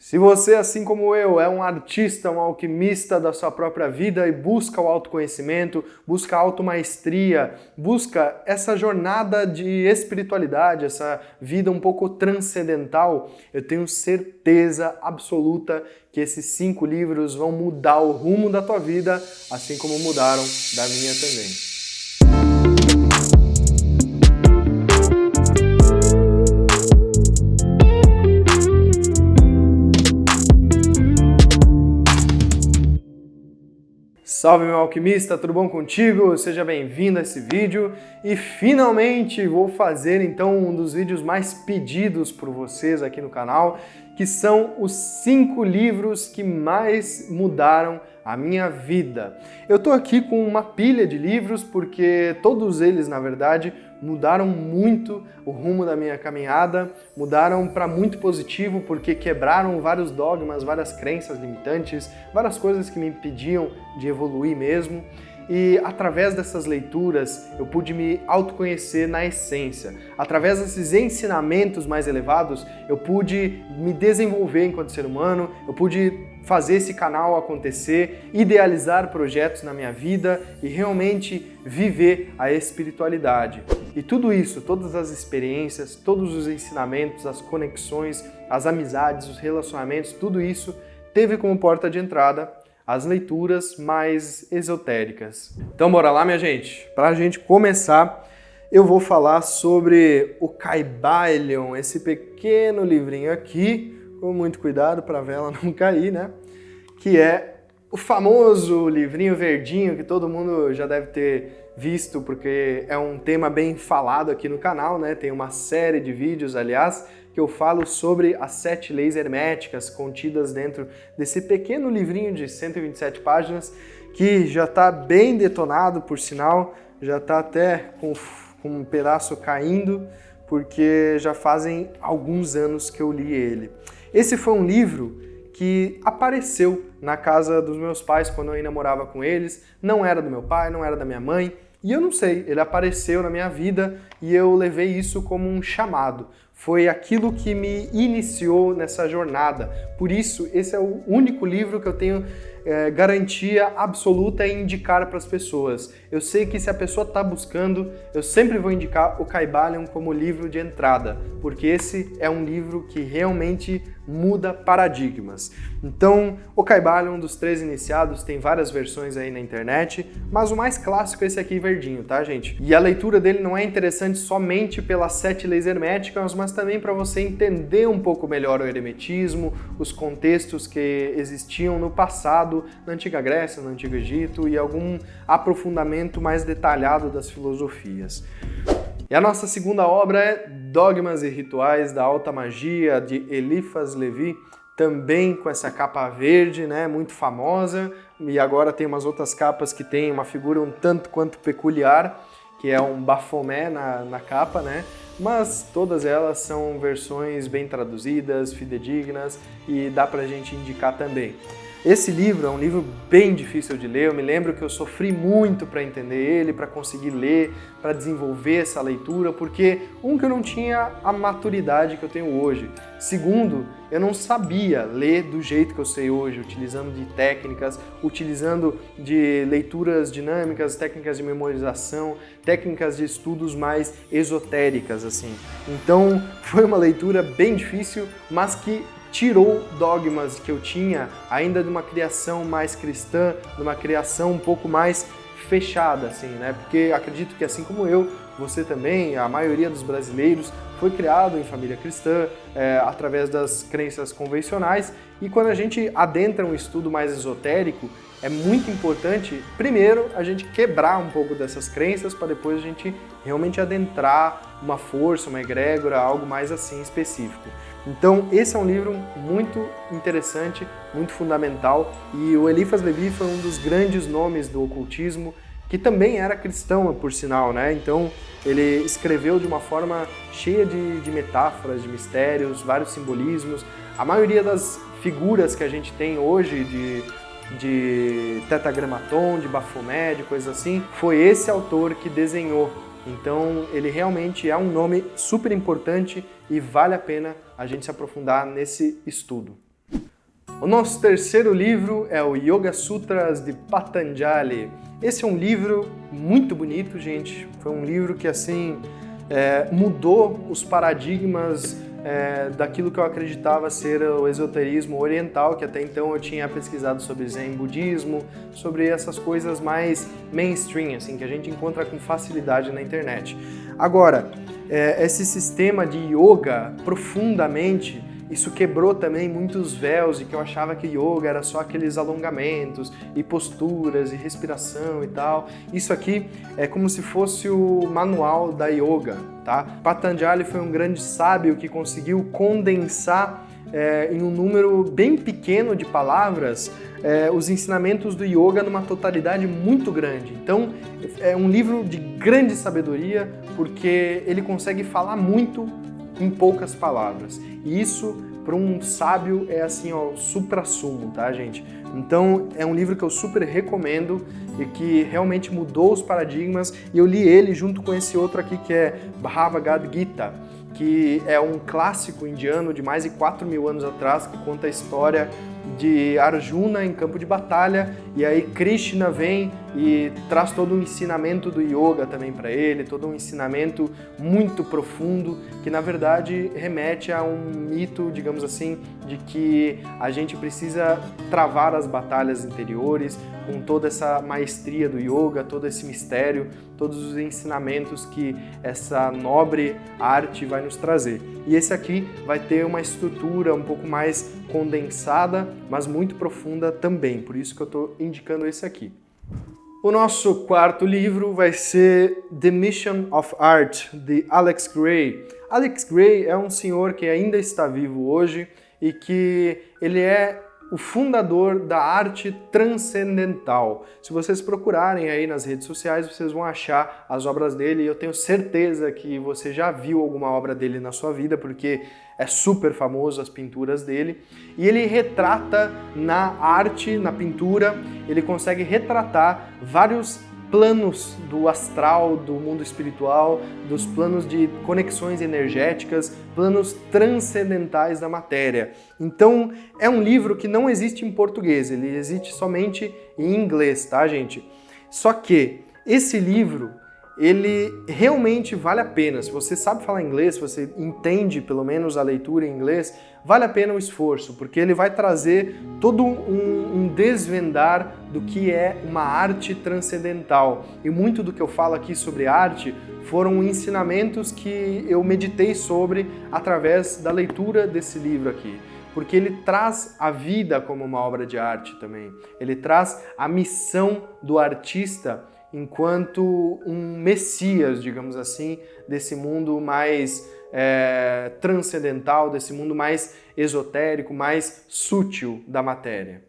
Se você, assim como eu, é um artista, um alquimista da sua própria vida e busca o autoconhecimento, busca a automaestria, busca essa jornada de espiritualidade, essa vida um pouco transcendental, eu tenho certeza absoluta que esses 5 livros vão mudar o rumo da tua vida, assim como mudaram da minha também. Salve meu alquimista, tudo bom contigo? Seja bem-vindo a esse vídeo e finalmente vou fazer então um dos vídeos mais pedidos por vocês aqui no canal, que são os 5 livros que mais mudaram a minha vida. Eu tô aqui com uma pilha de livros porque todos eles, na verdade, mudaram muito o rumo da minha caminhada, mudaram para muito positivo porque quebraram vários dogmas, várias crenças limitantes, várias coisas que me impediam de evoluir mesmo. E através dessas leituras eu pude me autoconhecer na essência. Através desses ensinamentos mais elevados, eu pude me desenvolver enquanto ser humano, eu pude fazer esse canal acontecer, idealizar projetos na minha vida e realmente viver a espiritualidade. E tudo isso, todas as experiências, todos os ensinamentos, as conexões, as amizades, os relacionamentos, tudo isso teve como porta de entrada as leituras mais esotéricas. Então bora lá, minha gente. Para a gente começar, eu vou falar sobre o Kybalion, esse pequeno livrinho aqui, com muito cuidado para a vela não cair, né? Que é o famoso livrinho verdinho que todo mundo já deve ter visto, porque é um tema bem falado aqui no canal, né? Tem uma série de vídeos, aliás, que eu falo sobre as 7 leis herméticas contidas dentro desse pequeno livrinho de 127 páginas, que já está bem detonado, por sinal, já está até com um pedaço caindo, porque já fazem alguns anos que eu li ele. Esse foi um livro que apareceu na casa dos meus pais quando eu ainda morava com eles, não era do meu pai, não era da minha mãe, e eu não sei, ele apareceu na minha vida e eu levei isso como um chamado. Foi aquilo que me iniciou nessa jornada. Por isso, esse é o único livro que eu tenho garantia absoluta em indicar para as pessoas. Eu sei que se a pessoa está buscando, eu sempre vou indicar o Kybalion como livro de entrada, porque esse é um livro que realmente muda paradigmas. Então, o Kybalion dos 3 iniciados tem várias versões aí na internet, mas o mais clássico é esse aqui verdinho, tá, gente? E a leitura dele não é interessante somente pelas 7 leis herméticas, mas também para você entender um pouco melhor o hermetismo, os contextos que existiam no passado, na antiga Grécia, no antigo Egito e algum aprofundamento mais detalhado das filosofias. E a nossa segunda obra é Dogmas e Rituais da Alta Magia, de Eliphas Levi, também com essa capa verde, né, muito famosa, e agora tem umas outras capas que tem uma figura um tanto quanto peculiar, que é um Baphomet na capa, né? Mas todas elas são versões bem traduzidas, fidedignas e dá pra gente indicar também. Esse livro é um livro bem difícil de ler, eu me lembro que eu sofri muito para entender ele, para conseguir ler, para desenvolver essa leitura, porque que eu não tinha a maturidade que eu tenho hoje. Segundo, eu não sabia ler do jeito que eu sei hoje, utilizando de técnicas, utilizando de leituras dinâmicas, técnicas de memorização, técnicas de estudos mais esotéricas, assim. Então, foi uma leitura bem difícil, mas que tirou dogmas que eu tinha ainda de uma criação mais cristã, de uma criação um pouco mais fechada, assim, né? Porque acredito que assim como eu, você também, a maioria dos brasileiros foi criado em família cristã, através das crenças convencionais, e quando a gente adentra um estudo mais esotérico, é muito importante, primeiro, a gente quebrar um pouco dessas crenças para depois a gente realmente adentrar uma força, uma egrégora, algo mais assim específico. Então, esse é um livro muito interessante, muito fundamental, e o Eliphas Levi foi um dos grandes nomes do ocultismo, que também era cristão, por sinal, né? Então, ele escreveu de uma forma cheia de metáforas, de mistérios, vários simbolismos. A maioria das figuras que a gente tem hoje de Tetragrammaton, de Baphomet, de coisas assim, foi esse autor que desenhou. Então, ele realmente é um nome super importante e vale a pena a gente se aprofundar nesse estudo. O nosso terceiro livro é o Yoga Sutras de Patanjali. Esse é um livro muito bonito, gente. Foi um livro que, assim, mudou os paradigmas daquilo que eu acreditava ser o esoterismo oriental, que até então eu tinha pesquisado sobre Zen budismo, sobre essas coisas mais mainstream, assim, que a gente encontra com facilidade na internet. Agora, esse sistema de yoga, profundamente, isso quebrou também muitos véus e que eu achava que yoga era só aqueles alongamentos e posturas e respiração e tal. Isso aqui é como se fosse o manual da yoga, tá? Patanjali foi um grande sábio que conseguiu condensar em um número bem pequeno de palavras os ensinamentos do yoga numa totalidade muito grande. Então, é um livro de grande sabedoria porque ele consegue falar muito em poucas palavras. E isso, para um sábio, é assim, ó, supra-sumo, tá, gente? Então, é um livro que eu super recomendo e que realmente mudou os paradigmas. E eu li ele junto com esse outro aqui, que é Bhagavad Gita, que é um clássico indiano de mais de 4.000 anos atrás, que conta a história de Arjuna em campo de batalha, e aí Krishna vem e traz todo um ensinamento do yoga também para ele, todo um ensinamento muito profundo, que na verdade remete a um mito, digamos assim, de que a gente precisa travar as batalhas interiores com toda essa maestria do yoga, todo esse mistério, todos os ensinamentos que essa nobre arte vai nos trazer. E esse aqui vai ter uma estrutura um pouco mais condensada, mas muito profunda também, por isso que eu estou indicando esse aqui. O nosso quarto livro vai ser The Mission of Art, de Alex Grey. Alex Grey é um senhor que ainda está vivo hoje e que ele é o fundador da arte transcendental. Se vocês procurarem aí nas redes sociais, vocês vão achar as obras dele, e eu tenho certeza que você já viu alguma obra dele na sua vida, porque é super famoso as pinturas dele. E ele retrata na arte, na pintura, ele consegue retratar vários planos do astral, do mundo espiritual, dos planos de conexões energéticas, planos transcendentais da matéria. Então, é um livro que não existe em português, ele existe somente em inglês, tá, gente? Só que esse livro, ele realmente vale a pena. Se você sabe falar inglês, se você entende pelo menos a leitura em inglês, vale a pena o esforço, porque ele vai trazer todo um desvendar do que é uma arte transcendental. E muito do que eu falo aqui sobre arte foram ensinamentos que eu meditei sobre através da leitura desse livro aqui. Porque ele traz a vida como uma obra de arte também. Ele traz a missão do artista enquanto um messias, digamos assim, desse mundo mais transcendental, desse mundo mais esotérico, mais sutil da matéria.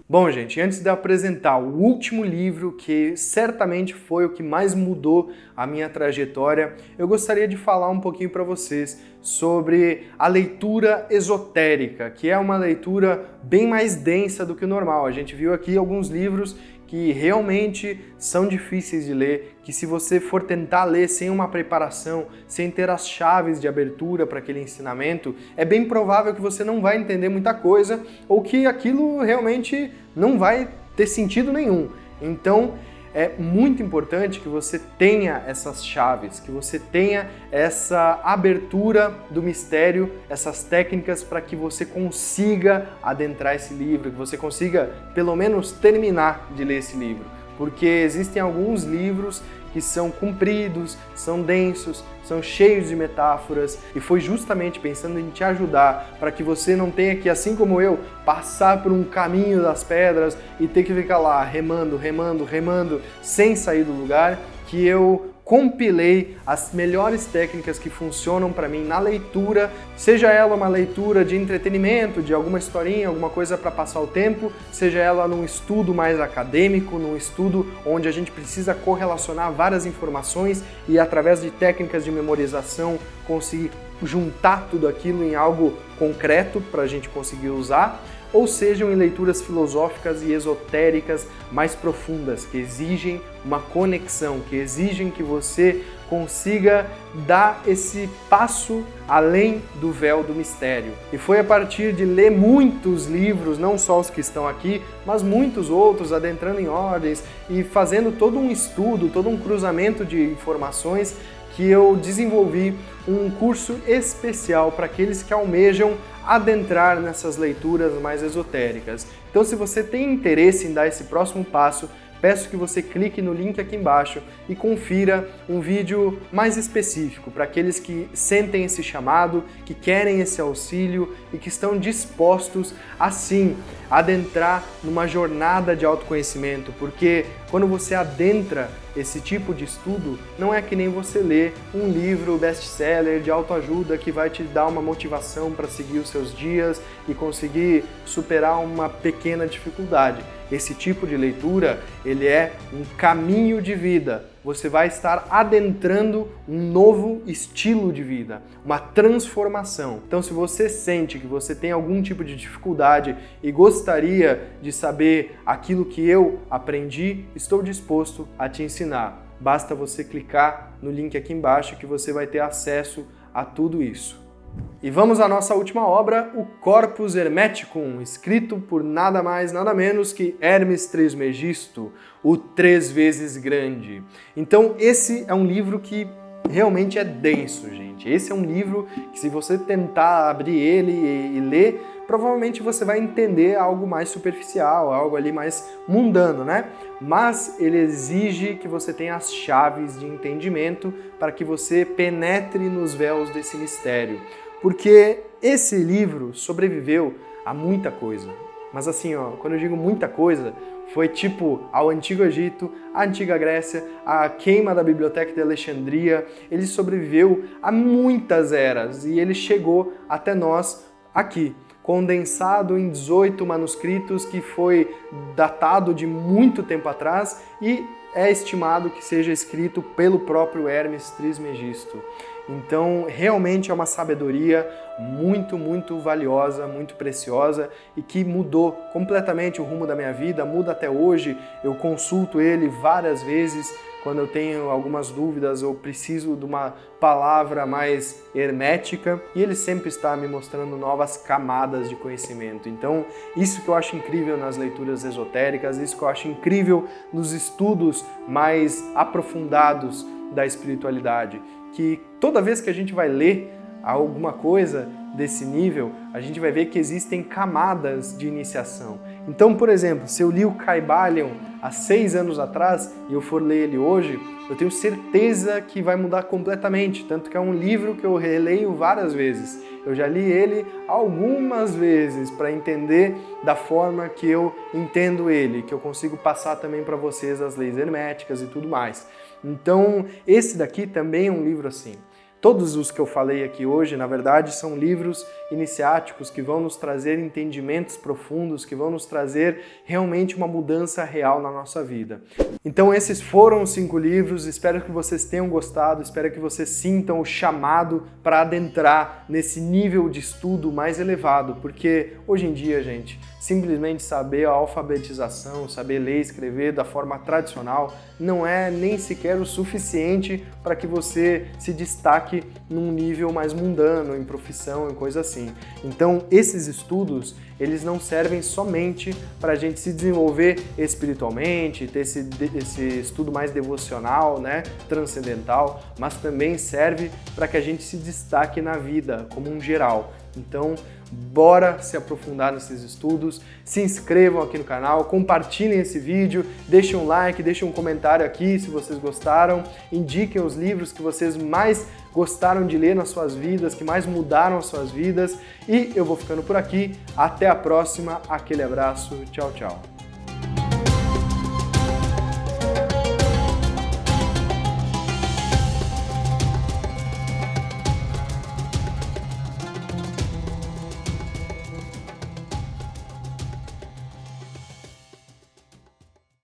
Bom, gente, antes de eu apresentar o último livro, que certamente foi o que mais mudou a minha trajetória, eu gostaria de falar um pouquinho para vocês sobre a leitura esotérica, que é uma leitura bem mais densa do que o normal. A gente viu aqui alguns livros que realmente são difíceis de ler, que se você for tentar ler sem uma preparação, sem ter as chaves de abertura para aquele ensinamento, é bem provável que você não vai entender muita coisa ou que aquilo realmente não vai ter sentido nenhum. Então, é muito importante que você tenha essas chaves, que você tenha essa abertura do mistério, essas técnicas para que você consiga adentrar esse livro, que você consiga pelo menos terminar de ler esse livro. Porque existem alguns livros que são compridos, são densos, são cheios de metáforas, e foi justamente pensando em te ajudar para que você não tenha que, assim como eu, passar por um caminho das pedras e ter que ficar lá remando, remando, remando, sem sair do lugar, que eu compilei as melhores técnicas que funcionam para mim na leitura, seja ela uma leitura de entretenimento, de alguma historinha, alguma coisa para passar o tempo, seja ela num estudo mais acadêmico, num estudo onde a gente precisa correlacionar várias informações e através de técnicas de memorização conseguir juntar tudo aquilo em algo concreto para a gente conseguir usar, ou sejam em leituras filosóficas e esotéricas mais profundas, que exigem uma conexão, que exigem que você consiga dar esse passo além do véu do mistério. E foi a partir de ler muitos livros, não só os que estão aqui, mas muitos outros, adentrando em ordens e fazendo todo um estudo, todo um cruzamento de informações, que eu desenvolvi um curso especial para aqueles que almejam adentrar nessas leituras mais esotéricas. Então, se você tem interesse em dar esse próximo passo, peço que você clique no link aqui embaixo e confira um vídeo mais específico para aqueles que sentem esse chamado, que querem esse auxílio e que estão dispostos, assim, a adentrar numa jornada de autoconhecimento, porque quando você adentra esse tipo de estudo, não é que nem você ler um livro best-seller de autoajuda que vai te dar uma motivação para seguir os seus dias e conseguir superar uma pequena dificuldade. Esse tipo de leitura, ele é um caminho de vida. Você vai estar adentrando um novo estilo de vida, uma transformação. Então, se você sente que você tem algum tipo de dificuldade e gostaria de saber aquilo que eu aprendi, estou disposto a te ensinar. Basta você clicar no link aqui embaixo que você vai ter acesso a tudo isso. E vamos à nossa última obra, o Corpus Hermeticum, escrito por nada mais, nada menos que Hermes Trismegisto, o 3 vezes grande. Então esse é um livro que realmente é denso, gente. Esse é um livro que, se você tentar abrir ele e ler, provavelmente você vai entender algo mais superficial, algo ali mais mundano, né? Mas ele exige que você tenha as chaves de entendimento para que você penetre nos véus desse mistério. Porque esse livro sobreviveu a muita coisa. Mas assim, ó, quando eu digo muita coisa, foi tipo ao Antigo Egito, a Antiga Grécia, a queima da Biblioteca de Alexandria. Ele sobreviveu a muitas eras e ele chegou até nós aqui, condensado em 18 manuscritos, que foi datado de muito tempo atrás e é estimado que seja escrito pelo próprio Hermes Trismegisto. Então, realmente é uma sabedoria muito, muito valiosa, muito preciosa e que mudou completamente o rumo da minha vida, muda até hoje. Eu consulto ele várias vezes quando eu tenho algumas dúvidas ou preciso de uma palavra mais hermética, e ele sempre está me mostrando novas camadas de conhecimento. Então, isso que eu acho incrível nas leituras esotéricas, isso que eu acho incrível nos estudos mais aprofundados da espiritualidade, que toda vez que a gente vai ler alguma coisa desse nível, a gente vai ver que existem camadas de iniciação. Então, por exemplo, se eu li o Kybalion há 6 anos atrás e eu for ler ele hoje, eu tenho certeza que vai mudar completamente, tanto que é um livro que eu releio várias vezes. Eu já li ele algumas vezes para entender da forma que eu entendo ele, que eu consigo passar também para vocês as leis herméticas e tudo mais. Então, esse daqui também é um livro assim. Todos os que eu falei aqui hoje, na verdade, são livros iniciáticos que vão nos trazer entendimentos profundos, que vão nos trazer realmente uma mudança real na nossa vida. Então esses foram os 5 livros, espero que vocês tenham gostado, espero que vocês sintam o chamado para adentrar nesse nível de estudo mais elevado, porque hoje em dia, gente, simplesmente saber a alfabetização, saber ler e escrever da forma tradicional, não é nem sequer o suficiente para que você se destaque num nível mais mundano, em profissão, em coisa assim. Então, esses estudos, eles não servem somente para a gente se desenvolver espiritualmente, ter esse estudo mais devocional, né, transcendental, mas também serve para que a gente se destaque na vida como um geral. Então, bora se aprofundar nesses estudos, se inscrevam aqui no canal, compartilhem esse vídeo, deixem um like, deixem um comentário aqui se vocês gostaram, indiquem os livros que vocês mais gostaram de ler nas suas vidas, que mais mudaram as suas vidas, e eu vou ficando por aqui. Até a próxima, aquele abraço, tchau, tchau.